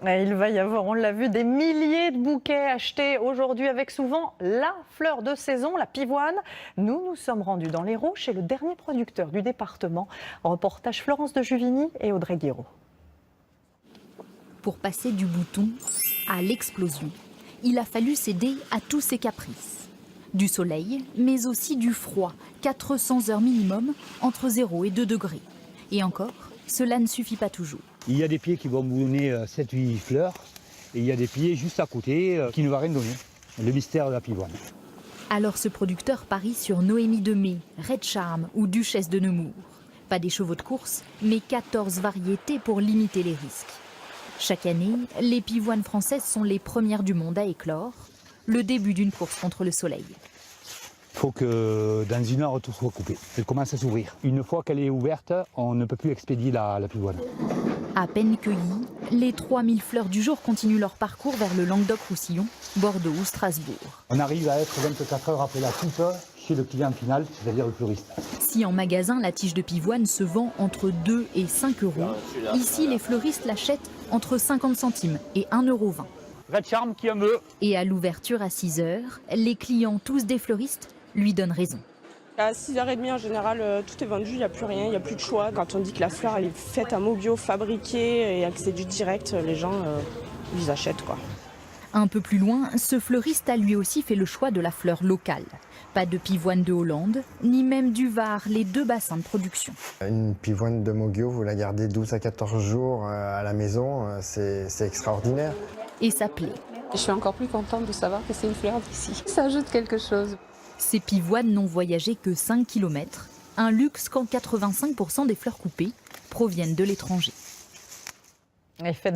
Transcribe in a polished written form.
Et il va y avoir, on l'a vu, des milliers de bouquets achetés aujourd'hui avec souvent la fleur de saison, la pivoine. Nous sommes rendus dans l'Hérault chez le dernier producteur du département. Reportage Florence de Juvigny et Audrey Guiraud. Pour passer du bouton à l'explosion, il a fallu céder à tous ses caprices. Du soleil, mais aussi du froid, 400 heures minimum entre 0 et 2 degrés. Et encore, cela ne suffit pas toujours. Il y a des pieds qui vont vous donner 7-8 fleurs et il y a des pieds juste à côté qui ne vont rien donner. Le mystère de la pivoine. Alors ce producteur parie sur Noémie de May, Red Charm ou Duchesse de Nemours. Pas des chevaux de course, mais 14 variétés pour limiter les risques. Chaque année, les pivoines françaises sont les premières du monde à éclore. Le début d'une course contre le soleil. Il faut que dans 1 heure tout soit coupé. Elle commence à s'ouvrir. Une fois qu'elle est ouverte, on ne peut plus expédier la pivoine. À peine cueillies, les 3000 fleurs du jour continuent leur parcours vers le Languedoc-Roussillon, Bordeaux ou Strasbourg. On arrive à être 24 heures après la coupe chez le client final, c'est-à-dire le fleuriste. Si en magasin, la tige de pivoine se vend entre 2 et 5 euros, ici les fleuristes l'achètent entre 50 centimes et 1,20 €. Red Charm qui en veut. Et à l'ouverture à 6 heures, les clients, tous des fleuristes, lui donnent raison. À 6h30 en général, tout est vendu, il n'y a plus rien, il n'y a plus de choix. Quand on dit que la fleur elle est faite à mot bio, fabriquée et que c'est du direct, les gens ils achètent quoi. Un peu plus loin, ce fleuriste a lui aussi fait le choix de la fleur locale. Pas de pivoine de Hollande, ni même du Var, les 2 bassins de production. Une pivoine de Mogio, vous la gardez 12 à 14 jours à la maison, c'est extraordinaire. Et ça plaît. Je suis encore plus contente de savoir que c'est une fleur d'ici. Ça ajoute quelque chose. Ces pivoines n'ont voyagé que 5 km, un luxe quand 85% des fleurs coupées proviennent de l'étranger.